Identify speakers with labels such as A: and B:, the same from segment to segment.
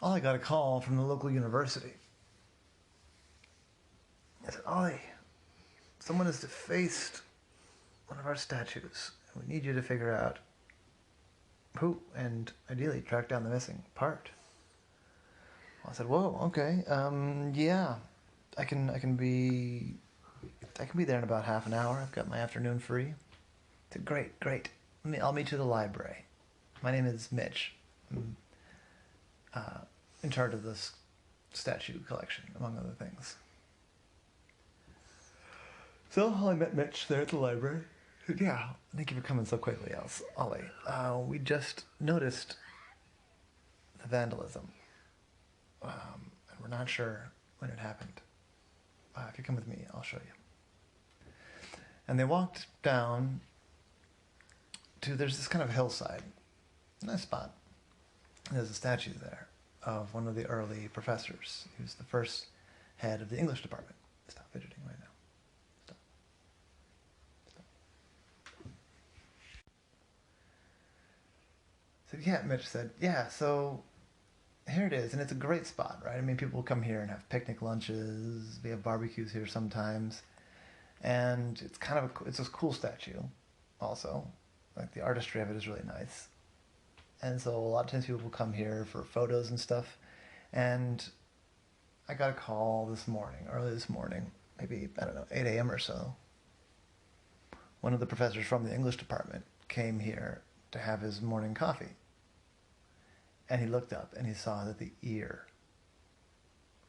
A: Ollie got a call from the local university. I said, Ollie, someone has defaced one of our statues. We need you to figure out who and ideally track down the missing part. Well, I said, whoa, okay, yeah, I can be there in about half an hour. I've got my afternoon free. I said, great, great. I'll meet you at the library. My name is Mitch. I'm in charge of this statue collection, among other things. So I met Mitch there at the library. Yeah, thank you for coming so quickly, Ollie. We just noticed the vandalism, and we're not sure when it happened. If you come with me, I'll show you. And they walked down to, there's this kind of hillside, nice spot. There's a statue there of one of the early professors. He was the first head of the English department. Stop fidgeting right now. Stop. So yeah, Mitch said, yeah, so here it is, and it's a great spot, right? I mean, people come here and have picnic lunches. We have barbecues here sometimes, and it's kind of it's a cool statue, also. Like the artistry of it is really nice, and so a lot of times people will come here for photos and stuff. And I got a call this morning, early this morning, maybe I don't know, 8 a.m. or so. One of the professors from the English department came here to have his morning coffee. And he looked up and he saw that the ear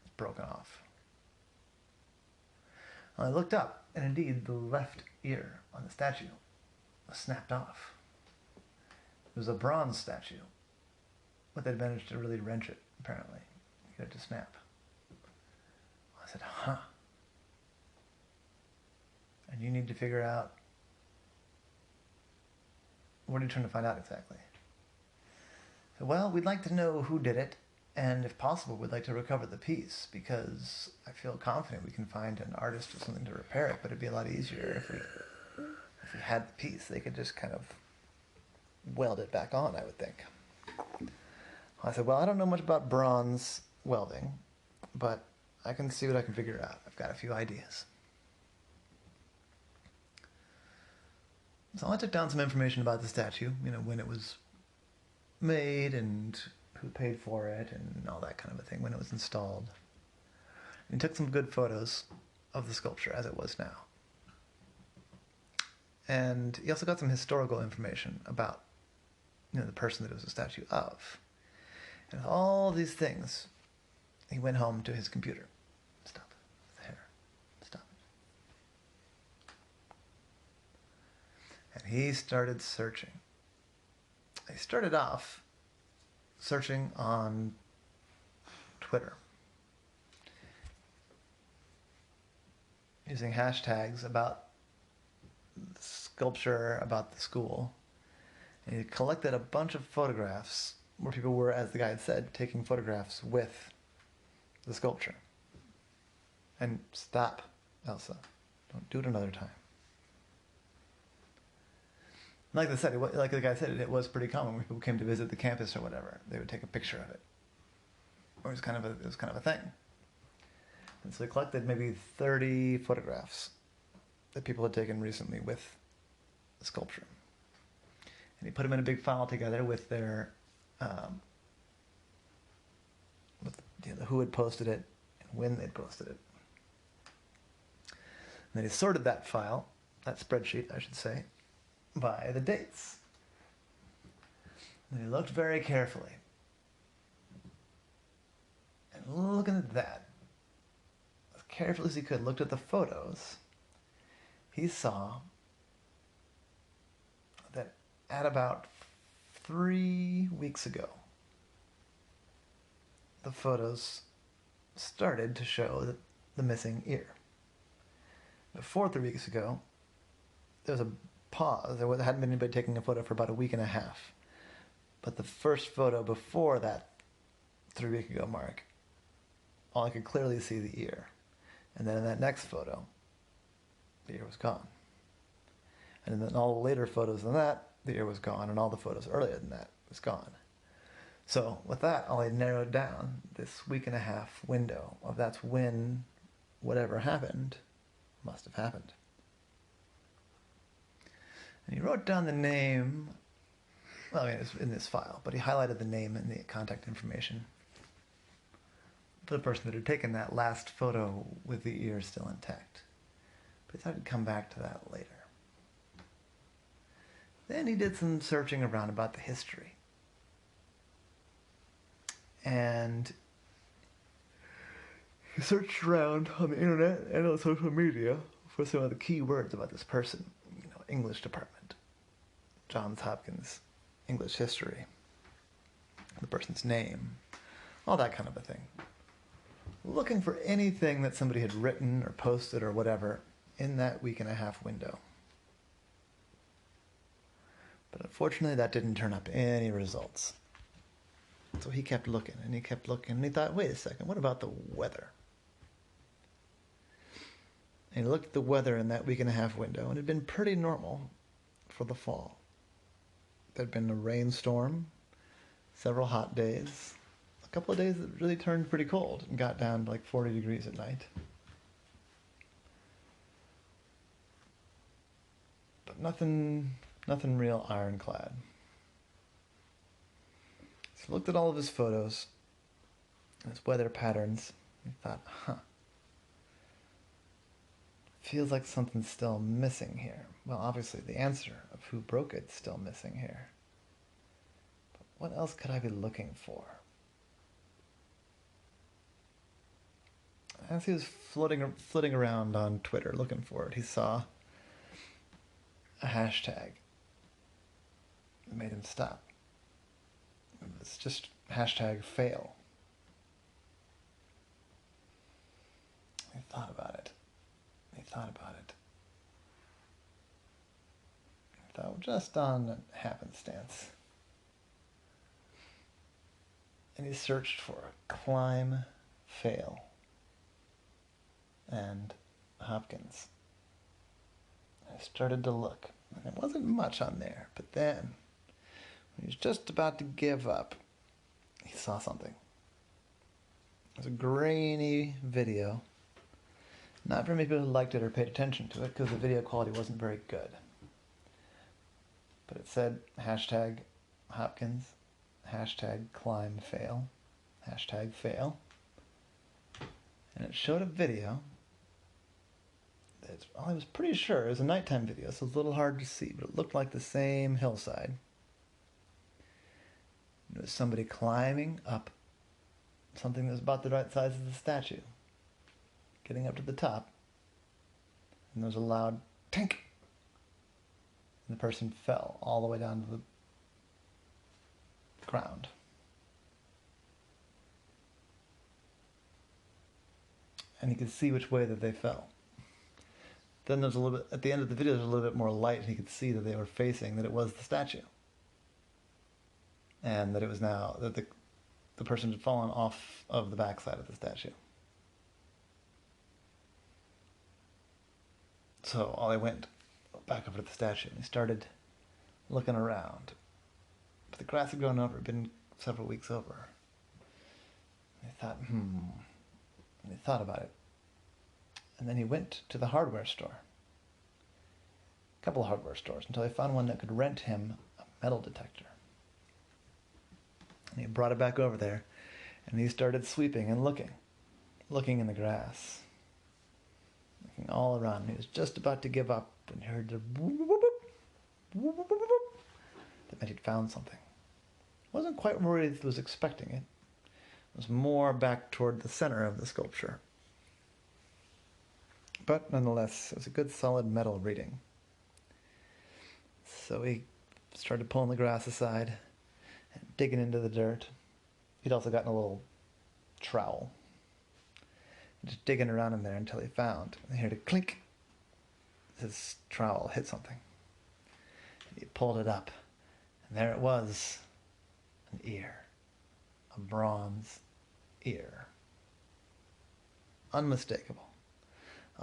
A: was broken off. Well, I looked up, and indeed the left ear on the statue was snapped off. It was a bronze statue, but they'd managed to really wrench it, apparently, get it to snap. I said, huh. And you need to figure out, what are you trying to find out exactly? So, well, we'd like to know who did it, and if possible, we'd like to recover the piece, because I feel confident we can find an artist or something to repair it, but it'd be a lot easier if we had the piece. They could just kind of weld it back on, I would think. I said, well, I don't know much about bronze welding, but I can see what I can figure out. I've got a few ideas. So I took down some information about the statue, when it was made and who paid for it and all that kind of a thing, when it was installed. And he took some good photos of the sculpture as it was now. And he also got some historical information about the person that it was a statue of. And with all these things, he went home to his computer. Stop. The hair. Stop. And he started searching. He started off searching on Twitter, using hashtags about the sculpture, about the school. And he collected a bunch of photographs where people were, as the guy had said, taking photographs with the sculpture. And stop, Elsa. Don't do it another time. Like the guy said, it was pretty common when people came to visit the campus or whatever. They would take a picture of it. Or it was kind of a thing. And so he collected maybe 30 photographs that people had taken recently with the sculpture. And he put them in a big file together with their, who had posted it and when they'd posted it. And then he sorted that file, that spreadsheet, I should say, by the dates. And he looked very carefully. And looking at that, as carefully as he could, looked at the photos, he saw that at about 3 weeks ago, the photos started to show the missing ear. Before 3 weeks ago, there was a pause. There hadn't been anybody taking a photo for about a week and a half. But the first photo before that 3 week ago mark, all I could clearly see the ear. And then in that next photo, the ear was gone. And then all the later photos than that, the ear was gone, and all the photos earlier than that was gone. So with that, Ollie narrowed down this week and a half window of that's when whatever happened must have happened. And he wrote down the name, well, I mean, it's in this file, but he highlighted the name and the contact information for the person that had taken that last photo with the ear still intact. But he thought he'd come back to that later. Then he did some searching around about the history. And he searched around on the internet and on social media for some of the key words about this person. English department, Johns Hopkins, English history, the person's name, all that kind of a thing. Looking for anything that somebody had written or posted or whatever in that week and a half window. But unfortunately, that didn't turn up any results. So he kept looking, and he kept looking, and he thought, wait a second, what about the weather? And he looked at the weather in that week and a half window, and it had been pretty normal for the fall. There'd been a rainstorm, several hot days, a couple of days that really turned pretty cold and got down to like 40 degrees at night. But nothing real ironclad. So he looked at all of his photos, and his weather patterns, and he thought, feels like something's still missing here. Well, obviously the answer of who broke it's still missing here. But what else could I be looking for? As he was flitting around on Twitter looking for it, he saw a hashtag that made him stop. It's just hashtag fail. He thought about it. He thought, just on happenstance. And he searched for climb, fail, and Hopkins. I started to look, and there wasn't much on there, but then, when he was just about to give up, he saw something. It was a grainy video. Not very many people liked it or paid attention to it because the video quality wasn't very good. But it said hashtag Hopkins, hashtag climb fail, hashtag fail. And it showed a video that I was pretty sure it was a nighttime video, so it was a little hard to see, but it looked like the same hillside. It was somebody climbing up something that was about the right size as the statue. Getting up to the top, and there was a loud tink, and the person fell all the way down to the ground. And he could see which way that they fell. Then there's a little bit, at the end of the video, there's a little bit more light, and he could see that they were facing, that it was the statue. And that it was now, that the person had fallen off of the backside of the statue. So Ollie went back over to the statue, and he started looking around. But the grass had grown over, it had been several weeks over. And he thought, And he thought about it. And then he went to the hardware store. A couple of hardware stores, until he found one that could rent him a metal detector. And he brought it back over there, and he started sweeping and looking in the grass. Looking all around. He was just about to give up when he heard the whoop, whoop, whoop, whoop, whoop, whoop. That meant he'd found something. Wasn't quite where he was expecting it. It was more back toward the center of the sculpture. But nonetheless, it was a good solid metal reading. So he started pulling the grass aside and digging into the dirt. He'd also gotten a little trowel. Just digging around in there until he found. And he heard a clink. His trowel hit something. And he pulled it up. And there it was. An ear. A bronze ear. Unmistakable.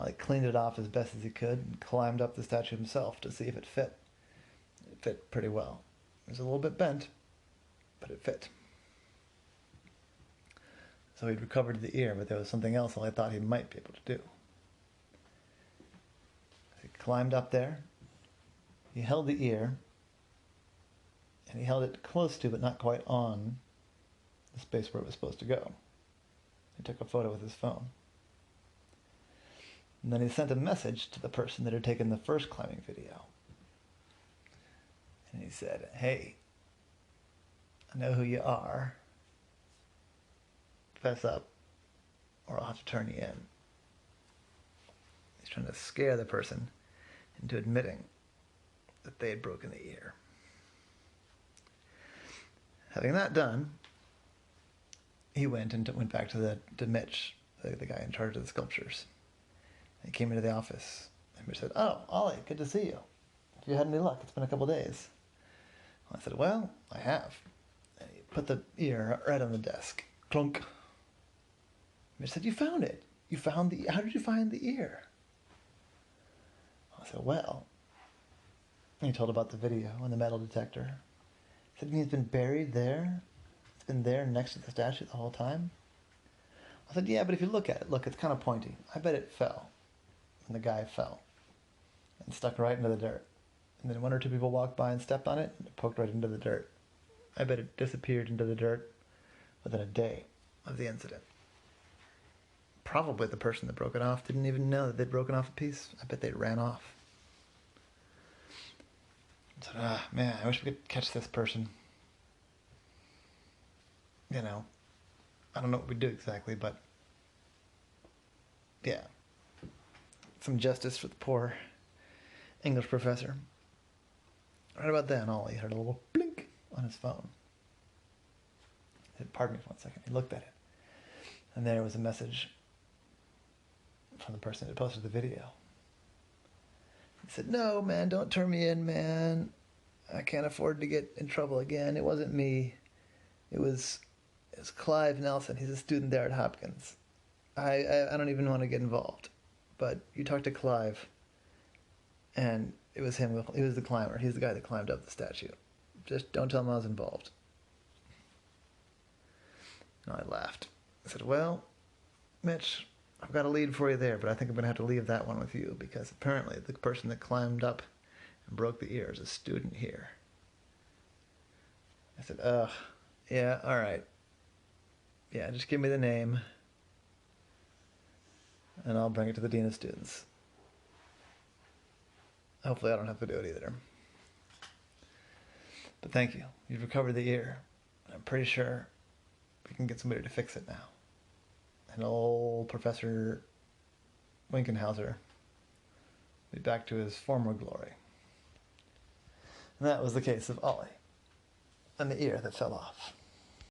A: He cleaned it off as best as he could and climbed up the statue himself to see if it fit. It fit pretty well. It was a little bit bent, but it fit. So he'd recovered the ear, but there was something else I thought he might be able to do. He climbed up there, he held the ear, and he held it close to, but not quite on, the space where it was supposed to go. He took a photo with his phone. And then he sent a message to the person that had taken the first climbing video. And he said, "Hey, I know who you are. Fess up, or I'll have to turn you in." He's trying to scare the person into admitting that they had broken the ear. Having that done, he went back to Mitch, the guy in charge of the sculptures. He came into the office, and Mitch said, "Oh, Ollie, good to see you. Have you had any luck? It's been a couple days." I said, "Well, I have." And he put the ear right on the desk. Clunk. Mitch said, "You found it. You found the... How did you find the ear?" I said, "Well..." And he told about the video and the metal detector. He said, "He's been buried there? It's been there next to the statue the whole time?" I said, "Yeah, but if you look at it, look, it's kind of pointy. I bet it fell." And the guy fell and stuck right into the dirt. And then one or two people walked by and stepped on it, and it poked right into the dirt. I bet it disappeared into the dirt within a day of the incident. Probably the person that broke it off didn't even know that they'd broken off a piece. I bet they ran off. I said, man, I wish we could catch this person. You know, I don't know what we'd do exactly, but yeah. Some justice for the poor English professor. Right about then, Ollie heard a little blink on his phone. He said, "Pardon me for 1 second." He looked at it. And there was a message from the person that posted the video. He said, "No, man, don't turn me in, man. I can't afford to get in trouble again. It wasn't me. It was Clive Nelson. He's a student there at Hopkins. I don't even want to get involved. But you talked to Clive, and it was him. He was the climber. He's the guy that climbed up the statue. Just don't tell him I was involved." And I laughed. I said, "Well, Mitch, I've got a lead for you there, but I think I'm going to have to leave that one with you, because apparently the person that climbed up and broke the ear is a student here." I said, "Ugh, yeah, all right. Yeah, just give me the name, and I'll bring it to the dean of students. Hopefully I don't have to do it either. But thank you. You've recovered the ear. I'm pretty sure we can get somebody to fix it now. And old Professor Winkenhauser will be back to his former glory." And that was the case of Ollie and the ear that fell off.